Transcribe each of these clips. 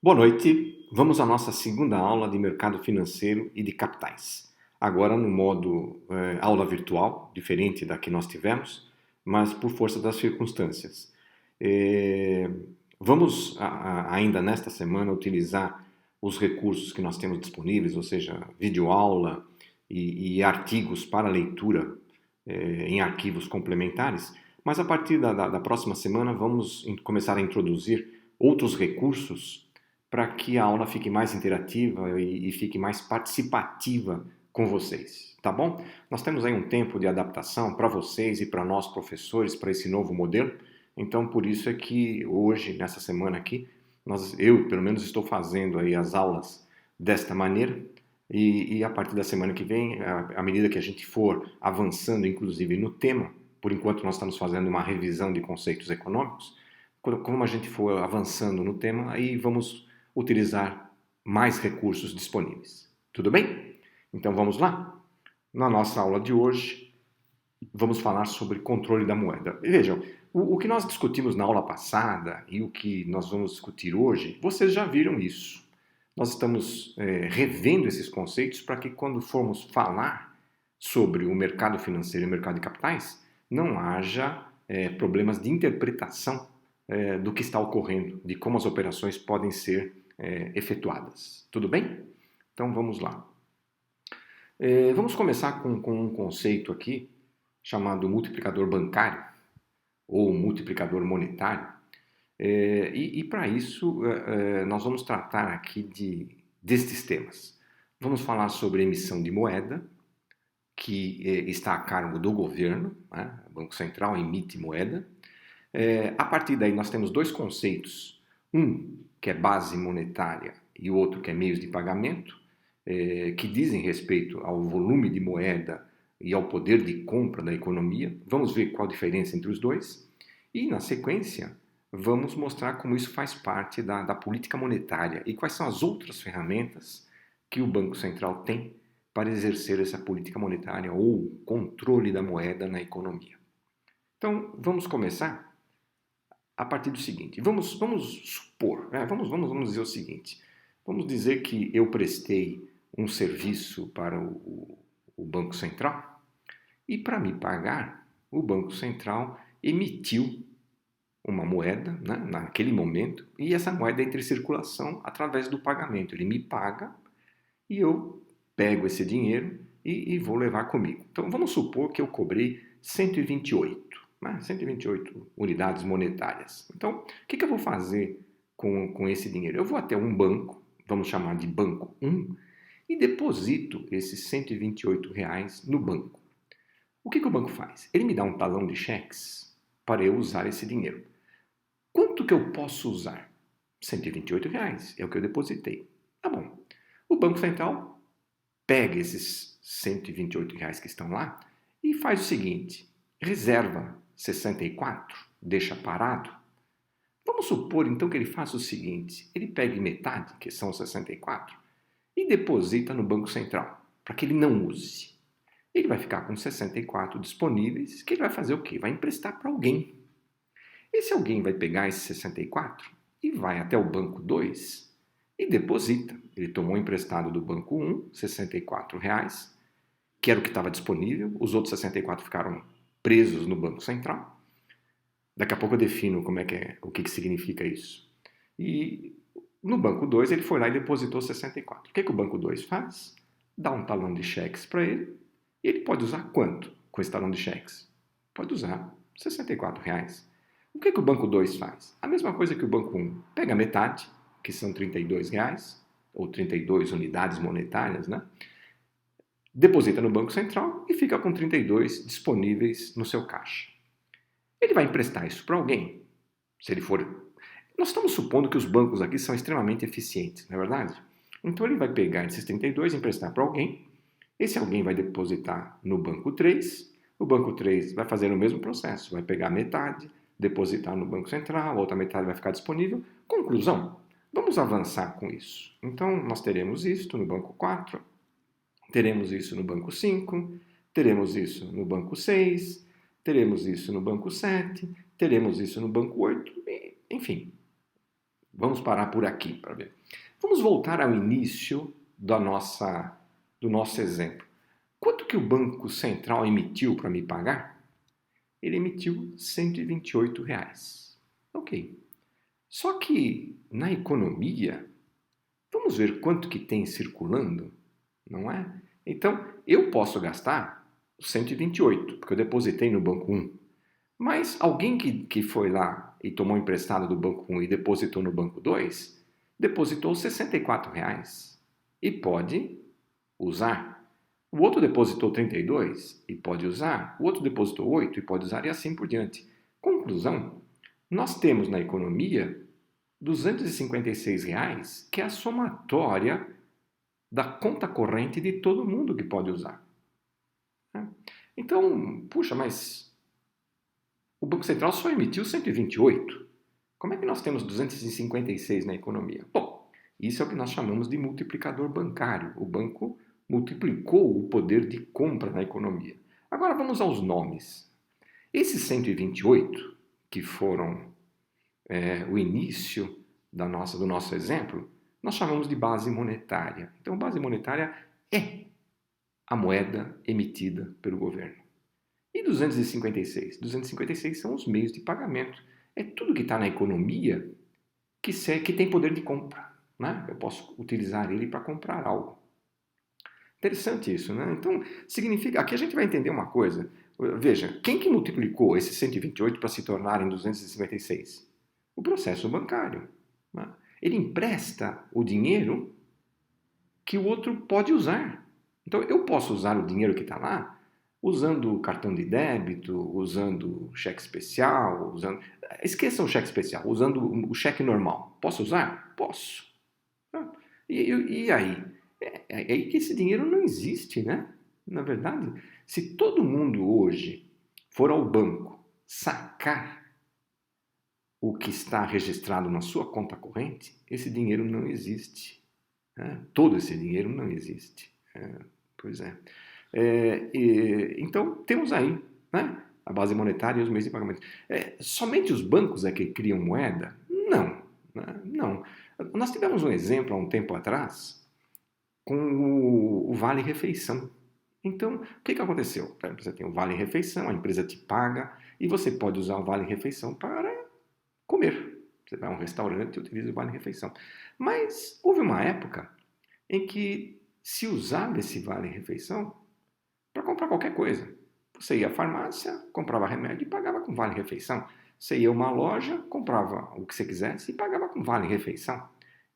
Boa noite. Vamos à nossa segunda aula de mercado financeiro e de capitais. Agora no modo aula virtual, diferente da que nós tivemos, mas por força das circunstâncias. Eh, Vamos ainda nesta semana utilizar os recursos que nós temos disponíveis, ou seja, videoaula e artigos para leitura em arquivos complementares, mas a partir da próxima semana vamos começar a introduzir outros recursos para que a aula fique mais interativa e fique mais participativa com vocês, tá bom? Nós temos aí um tempo de adaptação para vocês e para nós professores para esse novo modelo, então por isso é que hoje, nessa semana aqui, eu pelo menos estou fazendo aí as aulas desta maneira e a partir da semana que vem, à medida que a gente for avançando inclusive no tema, por enquanto nós estamos fazendo uma revisão de conceitos econômicos, como a gente for avançando no tema, aí vamos utilizar mais recursos disponíveis. Tudo bem? Então vamos lá? Na nossa aula de hoje, vamos falar sobre controle da moeda. E vejam, o que nós discutimos na aula passada e o que nós vamos discutir hoje, vocês já viram isso. Nós estamos revendo esses conceitos para que quando formos falar sobre o mercado financeiro e o mercado de capitais, não haja problemas de interpretação do que está ocorrendo, de como as operações podem ser efetuadas. Tudo bem? Então vamos lá. Vamos começar com um conceito aqui chamado multiplicador bancário ou multiplicador monetário. E para isso nós vamos tratar aqui destes temas. Vamos falar sobre emissão de moeda, que está a cargo do governo, né? O Banco Central emite moeda. A partir daí nós temos dois conceitos, um que é base monetária e o outro que é meios de pagamento, que dizem respeito ao volume de moeda e ao poder de compra da economia. Vamos ver qual a diferença entre os dois. E, na sequência, vamos mostrar como isso faz parte da política monetária e quais são as outras ferramentas que o Banco Central tem para exercer essa política monetária ou controle da moeda na economia. Então, vamos começar a partir do seguinte. Vamos supor, vamos dizer o seguinte. Vamos dizer que eu prestei um serviço para o Banco Central e para me pagar, o Banco Central emitiu uma moeda, né, naquele momento, e essa moeda entra em circulação através do pagamento. Ele me paga e eu pego esse dinheiro e vou levar comigo. Então vamos supor que eu cobrei 128, né, 128 unidades monetárias. Então o que eu vou fazer com esse dinheiro? Eu vou até um banco, vamos chamar de banco 1, e deposito esses 128 reais no banco. O que o banco faz? Ele me dá um talão de cheques para eu usar esse dinheiro. Quanto que eu posso usar? 128 reais, é o que eu depositei. Tá bom. O Banco Central pega esses 128 reais que estão lá e faz o seguinte, reserva 64, deixa parado. Vamos supor então que ele faça o seguinte, ele pegue metade, que são 64, e deposita no Banco Central, para que ele não use. Ele vai ficar com 64 disponíveis, que ele vai fazer o quê? Vai emprestar para alguém. Esse alguém vai pegar esses 64 e vai até o banco 2 e deposita. Ele tomou emprestado do banco 1, 64 reais, que era o que estava disponível, os outros 64 ficaram presos no Banco Central. Daqui a pouco eu defino como o que significa isso. E no banco 2 ele foi lá e depositou 64. O que o banco 2 faz? Dá um talão de cheques para ele. E ele pode usar quanto com esse talão de cheques? Pode usar 64 reais. O que o banco 2 faz? A mesma coisa que o banco 1. Pega metade, que são 32 reais, ou 32 unidades monetárias, né? Deposita no Banco Central e fica com 32 disponíveis no seu caixa. Ele vai emprestar isso para alguém, se ele for... Nós estamos supondo que os bancos aqui são extremamente eficientes, não é verdade? Então ele vai pegar esses 32 e emprestar para alguém, esse alguém vai depositar no banco 3, o banco 3 vai fazer o mesmo processo, vai pegar metade, depositar no Banco Central, a outra metade vai ficar disponível. Conclusão, vamos avançar com isso. Então nós teremos isso no banco 4, teremos isso no banco 5, teremos isso no banco 6, teremos isso no banco 7, teremos isso no banco 8, enfim. Vamos parar por aqui para ver. Vamos voltar ao início do nosso exemplo. Quanto que o Banco Central emitiu para me pagar? Ele emitiu R$ 128. Ok. Só que na economia, vamos ver quanto que tem circulando, não é? Então, eu posso gastar os 128, porque eu depositei no banco 1. Mas alguém que foi lá e tomou emprestado do banco 1 e depositou no banco 2, depositou R$ 64 e pode usar. O outro depositou 32 e pode usar. O outro depositou 8 e pode usar e assim por diante. Conclusão, nós temos na economia R$ 256, que é a somatória da conta corrente de todo mundo que pode usar. Então, puxa, mas o Banco Central só emitiu 128. Como é que nós temos 256 na economia? Bom, isso é o que nós chamamos de multiplicador bancário. O banco multiplicou o poder de compra na economia. Agora vamos aos nomes. Esses 128, que foram o início do nosso exemplo, nós chamamos de base monetária. Então, base monetária é a moeda emitida pelo governo. E 256? 256 são os meios de pagamento. É tudo que está na economia que tem poder de compra. Né? Eu posso utilizar ele para comprar algo. Interessante isso, né? Então, significa... Aqui a gente vai entender uma coisa. Veja, quem que multiplicou esses 128 para se tornarem 256? O processo bancário. Né? Ele empresta o dinheiro que o outro pode usar. Então, eu posso usar o dinheiro que está lá usando o cartão de débito, usando cheque especial, esqueçam o cheque especial, usando o cheque normal. Posso usar? Posso. E aí? É aí que esse dinheiro não existe, né? Na verdade, se todo mundo hoje for ao banco sacar o que está registrado na sua conta corrente, esse dinheiro não existe. Né? Todo esse dinheiro não existe. Pois é. Então, temos aí, né, a base monetária e os meios de pagamento. Somente os bancos é que criam moeda? Não. Né? Não. Nós tivemos um exemplo há um tempo atrás com o Vale Refeição. Então, o que aconteceu? Você tem o Vale Refeição, a empresa te paga e você pode usar o Vale Refeição para comer. Você vai a um restaurante e utiliza o Vale Refeição. Mas houve uma época em que se usava esse Vale Refeição para comprar qualquer coisa. Você ia à farmácia, comprava remédio e pagava com Vale Refeição. Você ia a uma loja, comprava o que você quisesse e pagava com Vale Refeição.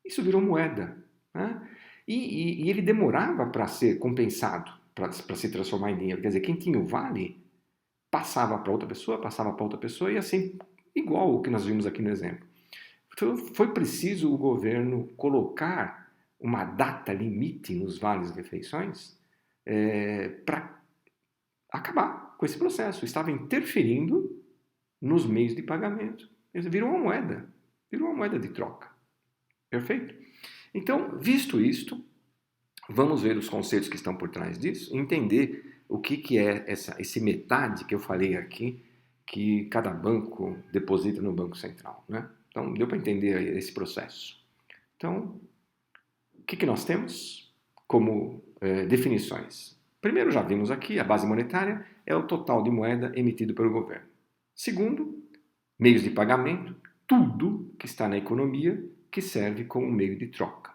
Isso virou moeda. Né? E ele demorava para ser compensado, para se transformar em dinheiro. Quer dizer, quem tinha o Vale passava para outra pessoa e assim, igual o que nós vimos aqui no exemplo. Então, foi preciso o governo colocar uma data limite nos vales refeições para acabar com esse processo. Estava interferindo nos meios de pagamento. Virou uma moeda de troca. Perfeito? Então, visto isto, vamos ver os conceitos que estão por trás disso, entender o que é esse metade que eu falei aqui, que cada banco deposita no Banco Central. Né? Então, deu para entender esse processo. Então, o que nós temos como definições? Primeiro, já vimos aqui, a base monetária é o total de moeda emitido pelo governo. Segundo, meios de pagamento, tudo que está na economia que serve como meio de troca.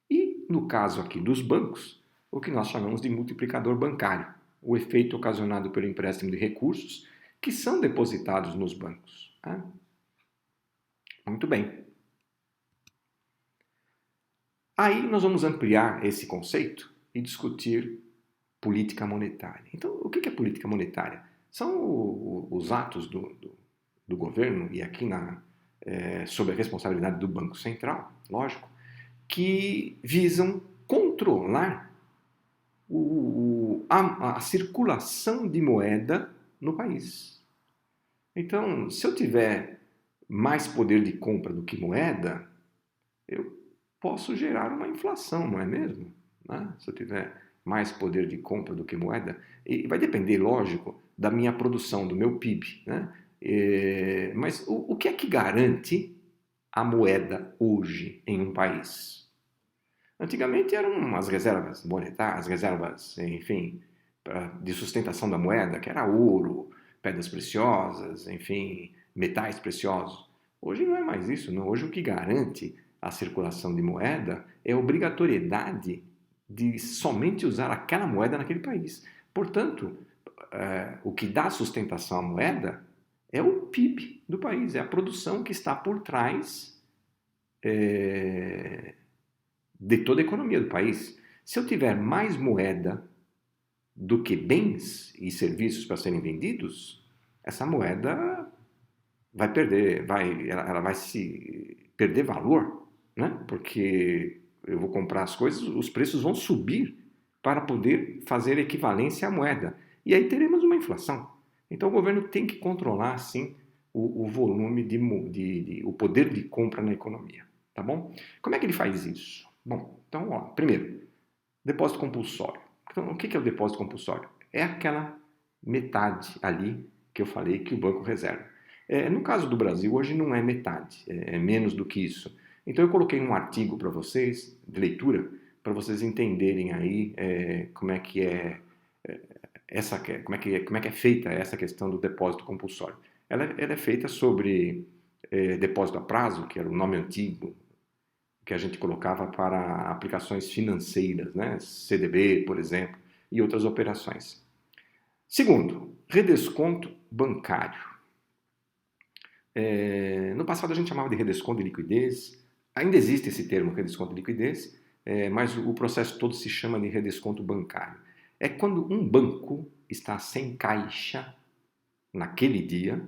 E, no caso aqui dos bancos, o que nós chamamos de multiplicador bancário, o efeito ocasionado pelo empréstimo de recursos que são depositados nos bancos. Né? Muito bem. Aí nós vamos ampliar esse conceito e discutir política monetária. Então, o que é política monetária? São os atos do governo, e aqui sob a responsabilidade do Banco Central, lógico, que visam controlar a circulação de moeda no país. Então, se eu tiver mais poder de compra do que moeda, eu posso gerar uma inflação, não é mesmo? Né? Se eu tiver mais poder de compra do que moeda, e vai depender, lógico, da minha produção, do meu PIB. Né? Mas o que é que garante a moeda hoje em um país? Antigamente eram as reservas monetárias, as reservas, enfim, de sustentação da moeda, que era ouro, pedras preciosas, enfim, metais preciosos. Hoje não é mais isso, não. Hoje o que garante a circulação de moeda é a obrigatoriedade de somente usar aquela moeda naquele país. Portanto, o que dá sustentação à moeda é o PIB do país, é a produção que está por trás de toda a economia do país. Se eu tiver mais moeda do que bens e serviços para serem vendidos, essa moeda vai perder, ela vai se perder valor, né? Porque eu vou comprar as coisas, os preços vão subir para poder fazer equivalência à moeda. E aí teremos uma inflação. Então o governo tem que controlar, sim, o volume o poder de compra na economia, tá bom? Como é que ele faz isso? Bom, então, ó, primeiro, depósito compulsório. Então, o que é o depósito compulsório? É aquela metade ali que eu falei que o banco reserva. No caso do Brasil, hoje não é metade, é menos do que isso. Então eu coloquei um artigo para vocês, de leitura, para vocês entenderem aí como é que é como é que é feita essa questão do depósito compulsório. Ela é feita sobre depósito a prazo, que era o nome antigo que a gente colocava para aplicações financeiras, né? CDB, por exemplo, e outras operações. Segundo, redesconto bancário. No passado a gente chamava de redesconto de liquidez, ainda existe esse termo, redesconto de liquidez, mas o processo todo se chama de redesconto bancário. É quando um banco está sem caixa naquele dia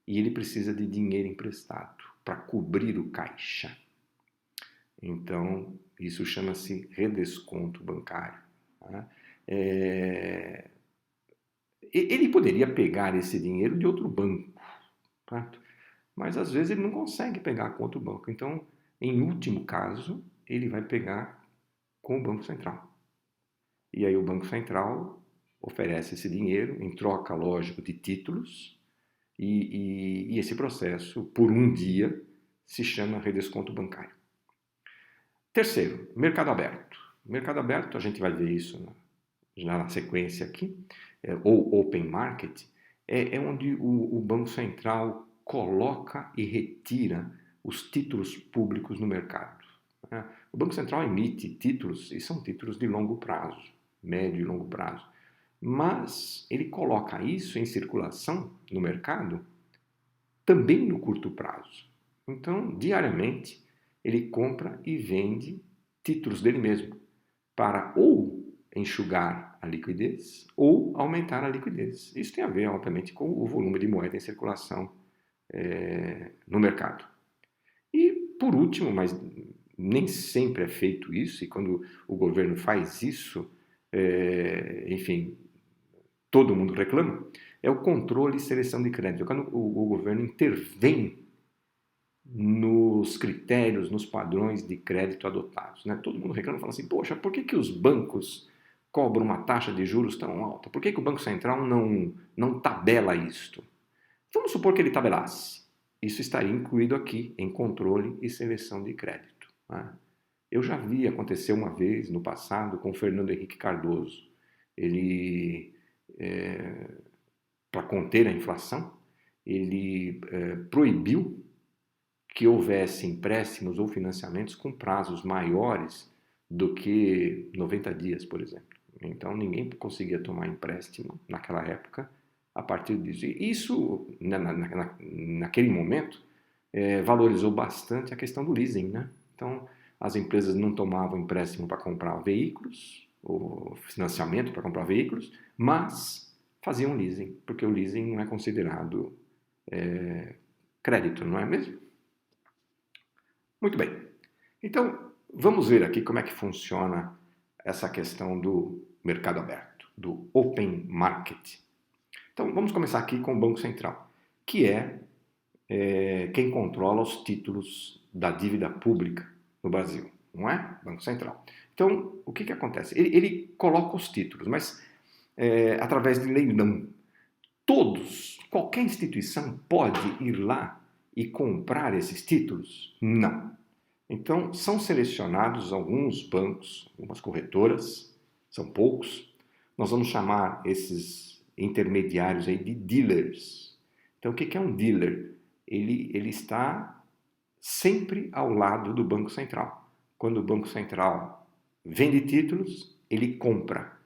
e ele precisa de dinheiro emprestado para cobrir o caixa. Então, isso chama-se redesconto bancário. Tá? Ele poderia pegar esse dinheiro de outro banco, certo? Mas às vezes ele não consegue pegar com outro banco. Então, em último caso, ele vai pegar com o Banco Central. E aí o Banco Central oferece esse dinheiro em troca, lógico, de títulos, e esse processo, por um dia, se chama redesconto bancário. Terceiro, mercado aberto. Mercado aberto, a gente vai ver isso já na sequência aqui, ou open market, é onde o Banco Central coloca e retira os títulos públicos no mercado. O Banco Central emite títulos, e são títulos de longo prazo, médio e longo prazo, mas ele coloca isso em circulação no mercado também no curto prazo. Então, diariamente, ele compra e vende títulos dele mesmo para ou enxugar a liquidez ou aumentar a liquidez. Isso tem a ver, obviamente, com o volume de moeda em circulação no mercado. E, por último, mas nem sempre é feito isso, e quando o governo faz isso, enfim, todo mundo reclama, é o controle e seleção de crédito. Quando o governo intervém nos critérios, nos padrões de crédito adotados. Né? Todo mundo reclama e fala assim, poxa, por que os bancos cobram uma taxa de juros tão alta? Por que o Banco Central não tabela isto? Vamos supor que ele tabelasse. Isso estaria incluído aqui em controle e seleção de crédito. Né? Eu já vi acontecer uma vez no passado com o Fernando Henrique Cardoso. Ele, para conter a inflação, ele proibiu que houvesse empréstimos ou financiamentos com prazos maiores do que 90 dias, por exemplo. Então, ninguém conseguia tomar empréstimo naquela época a partir disso. E isso, naquele momento, valorizou bastante a questão do leasing, né? Então, as empresas não tomavam empréstimo para comprar veículos, ou financiamento para comprar veículos, mas faziam leasing, porque o leasing não é considerado crédito, não é mesmo? Muito bem. Então, vamos ver aqui como é que funciona essa questão do mercado aberto, do open market. Então, vamos começar aqui com o Banco Central, que é quem controla os títulos da dívida pública no Brasil, não é? Banco Central. Então, o que acontece? Ele coloca os títulos, mas através de leilão. Qualquer instituição pode ir lá e comprar esses títulos? Não. Então, são selecionados alguns bancos, algumas corretoras, são poucos. Nós vamos chamar esses intermediários aí de dealers. Então, o que é um dealer? Ele está sempre ao lado do Banco Central. Quando o Banco Central vende títulos, ele compra.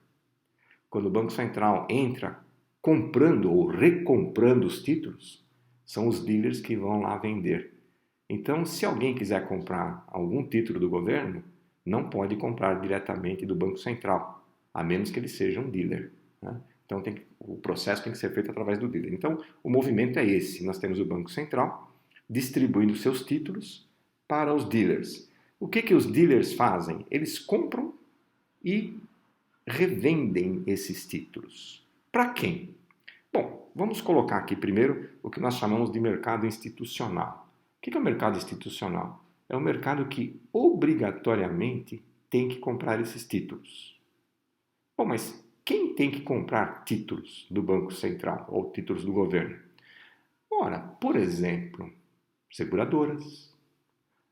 Quando o Banco Central entra comprando ou recomprando os títulos, são os dealers que vão lá vender. Então, se alguém quiser comprar algum título do governo, não pode comprar diretamente do Banco Central, a menos que ele seja um dealer, né? Então, o processo tem que ser feito através do dealer. Então, o movimento é esse. Nós temos o Banco Central distribuindo seus títulos para os dealers. O que os dealers fazem? Eles compram e revendem esses títulos. Para quem? Bom, vamos colocar aqui primeiro o que nós chamamos de mercado institucional. O que é o mercado institucional? É um mercado que obrigatoriamente tem que comprar esses títulos. Bom, mas quem tem que comprar títulos do Banco Central ou títulos do governo? Ora, por exemplo, seguradoras.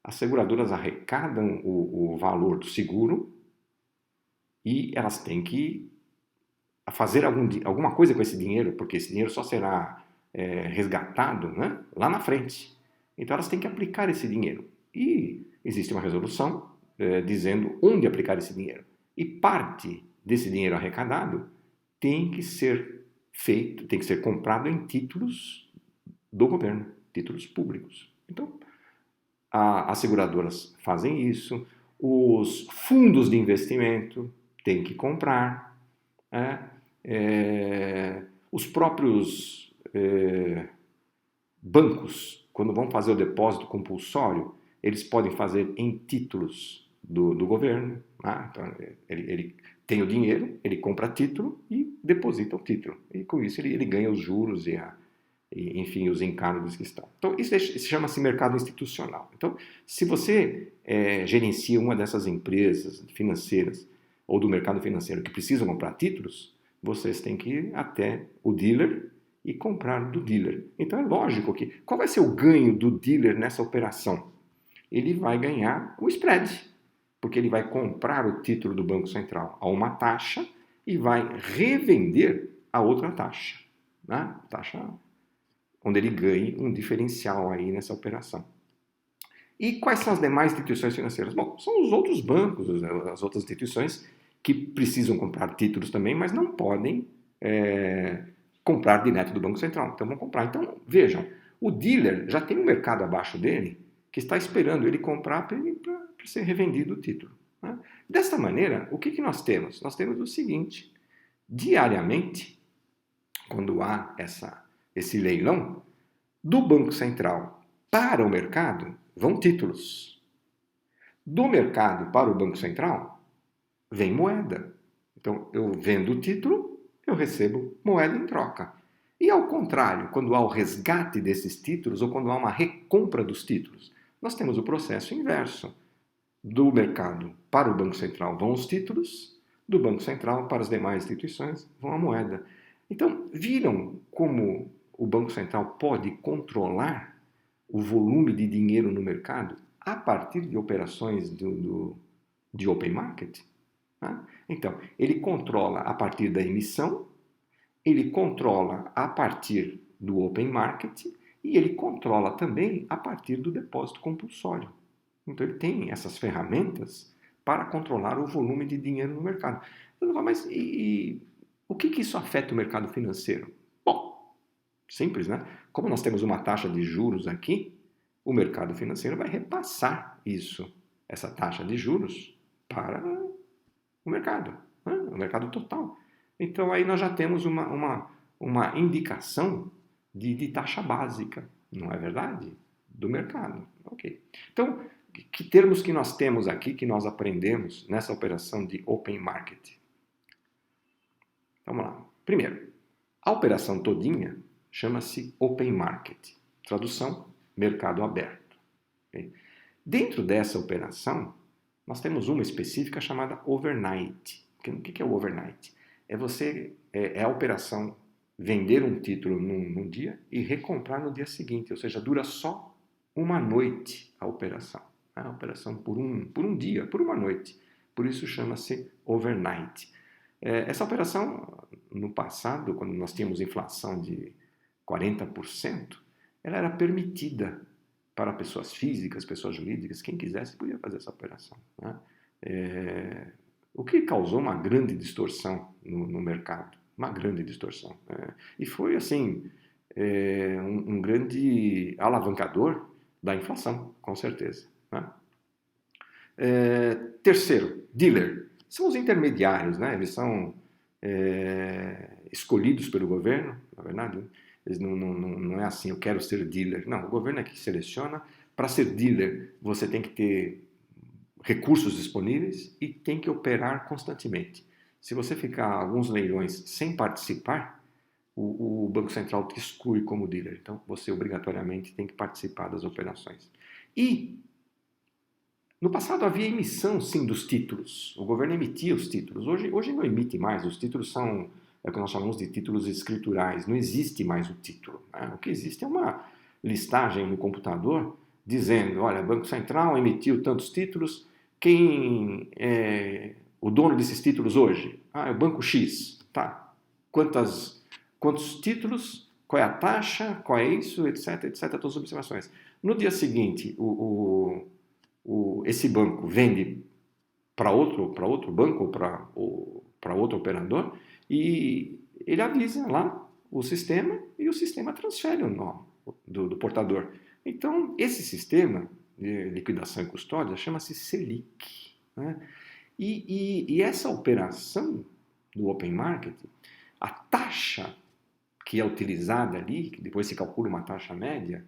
As seguradoras arrecadam o valor do seguro e elas têm que fazer alguma coisa com esse dinheiro, porque esse dinheiro só será resgatado, né, lá na frente. Então elas têm que aplicar esse dinheiro. E existe uma resolução dizendo onde aplicar esse dinheiro. E parte desse dinheiro arrecadado tem que ser feito, tem que ser comprado em títulos do governo, títulos públicos. Então, as seguradoras fazem isso, os fundos de investimento têm que comprar, os próprios bancos, quando vão fazer o depósito compulsório, eles podem fazer em títulos do governo. Então, ele tem o dinheiro, ele compra título e deposita o título. E com isso ele ganha os juros e enfim, os encargos que estão. Então, isso chama-se mercado institucional. Então, se você gerencia uma dessas empresas financeiras ou do mercado financeiro que precisam comprar títulos, vocês têm que ir até o dealer e comprar do dealer. Então, é lógico que... Qual vai ser o ganho do dealer nessa operação? Ele vai ganhar o spread, porque ele vai comprar o título do Banco Central a uma taxa e vai revender a outra taxa, né? Taxa onde ele ganhe um diferencial aí nessa operação. E quais são as demais instituições financeiras? Bom, são os outros bancos, as outras instituições que precisam comprar títulos também, mas não podem comprar direto do Banco Central. Então vão comprar. Então, vejam, o dealer já tem um mercado abaixo dele que está esperando ele comprar para ser revendido o título, né? Dessa maneira, o que nós temos? Nós temos o seguinte: diariamente, quando há esse leilão, do Banco Central para o mercado vão títulos. Do mercado para o Banco Central vem moeda. Então, eu vendo o título, eu recebo moeda em troca. E ao contrário, quando há o resgate desses títulos ou quando há uma recompra dos títulos, nós temos o processo inverso. Do mercado para o Banco Central vão os títulos, do Banco Central para as demais instituições vão a moeda. Então, viram como o Banco Central pode controlar o volume de dinheiro no mercado a partir de operações de open market? Então, ele controla a partir da emissão, ele controla a partir do open market e ele controla também a partir do depósito compulsório. Então, ele tem essas ferramentas para controlar o volume de dinheiro no mercado. Mas o que isso afeta o mercado financeiro? Bom, simples, né? Como nós temos uma taxa de juros aqui, o mercado financeiro vai repassar essa taxa de juros para o mercado, né? O mercado total. Então, aí nós já temos uma indicação de taxa básica, não é verdade? Do mercado. Ok. Então, que termos que nós temos aqui, que nós aprendemos nessa operação de open market? Vamos lá. Primeiro, a operação todinha chama-se open market. Tradução, mercado aberto. Okay? Dentro dessa operação, nós temos uma específica chamada overnight. O que é o overnight? É a operação vender um título num dia e recomprar no dia seguinte, ou seja, dura só uma noite a operação. A operação por um dia, por uma noite. Por isso chama-se overnight. Essa operação, no passado, quando nós tínhamos inflação de 40%, ela era permitida para pessoas físicas, pessoas jurídicas, quem quisesse podia fazer essa operação, né? O que causou uma grande distorção no mercado, uma grande distorção. E foi, assim, um grande alavancador da inflação, com certeza, né? Terceiro, dealer. São os intermediários, né? Eles são escolhidos pelo governo, na verdade. Eles não é assim, eu quero ser dealer. Não, o governo é que seleciona. Para ser dealer, você tem que ter recursos disponíveis e tem que operar constantemente. Se você ficar alguns leilões sem participar, o Banco Central te exclui como dealer. Então, você obrigatoriamente tem que participar das operações. E no passado havia emissão, sim, dos títulos. O governo emitia os títulos. Hoje não emite mais. Os títulos são o que nós chamamos de títulos escriturais. Não existe mais o título, né? O que existe é uma listagem no computador dizendo, olha, o Banco Central emitiu tantos títulos. Quem é o dono desses títulos hoje? É o Banco X. Tá. Quantos títulos? Qual é a taxa? Qual é isso? Etc, etc. Todas as observações. No dia seguinte, esse banco vende para outro banco ou para outro operador e ele avisa lá o sistema e o sistema transfere o nome do portador. Então, esse sistema de liquidação e custódia chama-se Selic, né? E essa operação do Open Market, a taxa que é utilizada ali, que depois se calcula uma taxa média,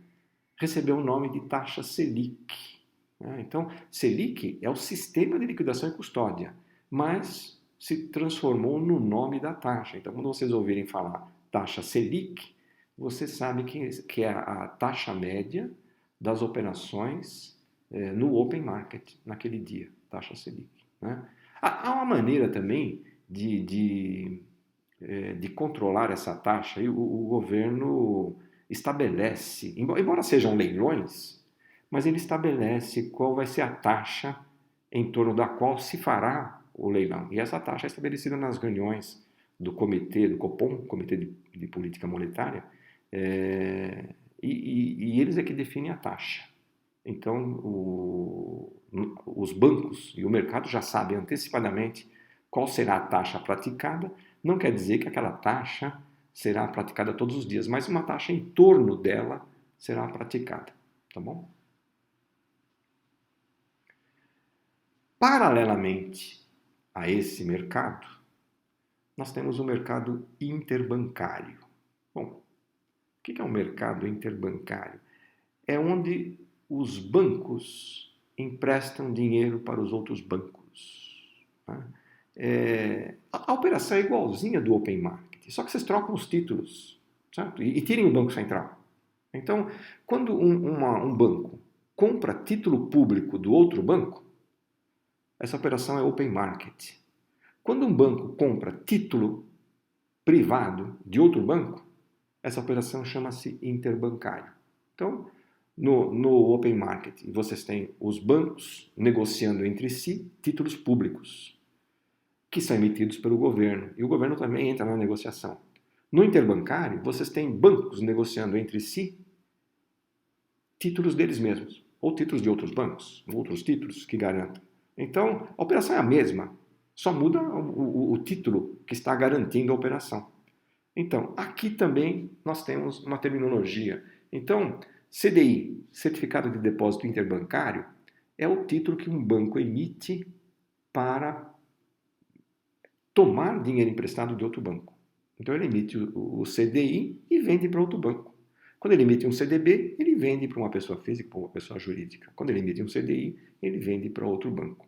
recebeu o nome de taxa Selic. Então, Selic é o sistema de liquidação e custódia, mas se transformou no nome da taxa. Então, quando vocês ouvirem falar taxa Selic, você sabe que é a taxa média das operações no Open Market naquele dia, taxa Selic, né? Há uma maneira também de controlar essa taxa e o governo estabelece, embora sejam leilões, mas ele estabelece qual vai ser a taxa em torno da qual se fará o leilão. E essa taxa é estabelecida nas reuniões do comitê, do Copom, Comitê de Política Monetária, e eles é que definem a taxa. Então, os bancos e o mercado já sabem antecipadamente qual será a taxa praticada. Não quer dizer que aquela taxa será praticada todos os dias, mas uma taxa em torno dela será praticada, tá bom? Paralelamente a esse mercado, nós temos o mercado interbancário. Bom, o que é um mercado interbancário? É onde os bancos emprestam dinheiro para os outros bancos, né? A operação é igualzinha do Open Market, só que vocês trocam os títulos, certo? E tirem o Banco Central. Então, quando um banco compra título público do outro banco, essa operação é Open Market. Quando um banco compra título privado de outro banco, essa operação chama-se interbancário. Então, no Open Market, vocês têm os bancos negociando entre si títulos públicos, que são emitidos pelo governo, e o governo também entra na negociação. No interbancário, vocês têm bancos negociando entre si títulos deles mesmos, ou títulos de outros bancos, outros títulos que garantam. Então, a operação é a mesma, só muda o título que está garantindo a operação. Então, aqui também nós temos uma terminologia. Então, CDI, Certificado de Depósito Interbancário, é o título que um banco emite para tomar dinheiro emprestado de outro banco. Então, ele emite o CDI e vende para outro banco. Quando ele emite um CDB, ele vende para uma pessoa física, para uma pessoa jurídica. Quando ele emite um CDI, ele vende para outro banco.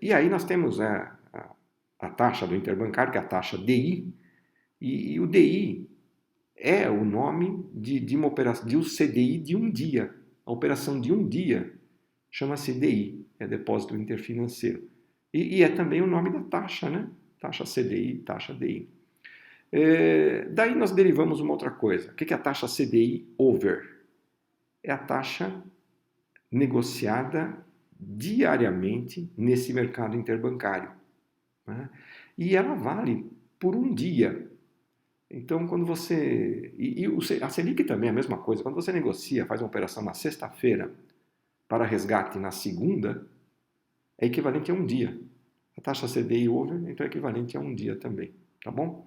E aí nós temos a taxa do interbancário, que é a taxa DI, e o DI é o nome de uma operação, de um CDI de um dia. A operação de um dia chama-se DI, é depósito interfinanceiro. E é também o nome da taxa, né? Taxa CDI, taxa DI. Daí nós derivamos uma outra coisa. O que é a taxa CDI over? É a taxa negociada diariamente nesse mercado interbancário, né? E ela vale por um dia. Então, quando você... a Selic também é a mesma coisa. Quando você negocia, faz uma operação na sexta-feira para resgate na segunda, é equivalente a um dia. A taxa CDI over, então, é equivalente a um dia também, tá bom?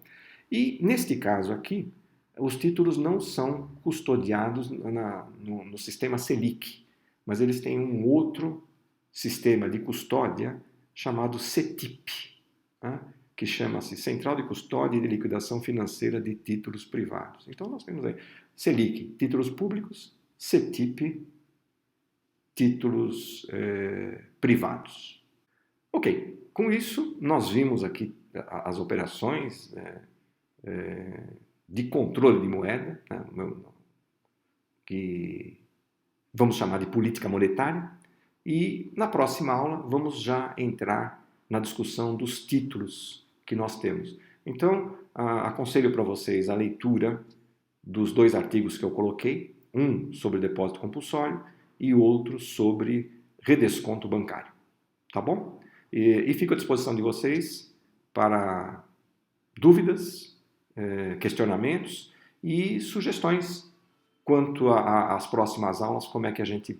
E, neste caso aqui, os títulos não são custodiados no sistema Selic, mas eles têm um outro sistema de custódia chamado CETIP, né? Que chama-se Central de Custódia e de Liquidação Financeira de Títulos Privados. Então, nós temos aí Selic, títulos públicos, CETIP, títulos privados. Ok, com isso, nós vimos aqui as operações de controle de moeda, né, que vamos chamar de política monetária, e na próxima aula vamos já entrar na discussão dos títulos que nós temos. Então, aconselho para vocês a leitura dos dois artigos que eu coloquei, um sobre depósito compulsório e outro sobre redesconto bancário. Tá bom? E fico à disposição de vocês para dúvidas, questionamentos e sugestões quanto às próximas aulas, como é que a gente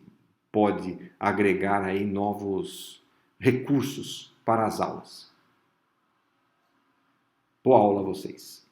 pode agregar aí novos recursos para as aulas. Boa aula a vocês!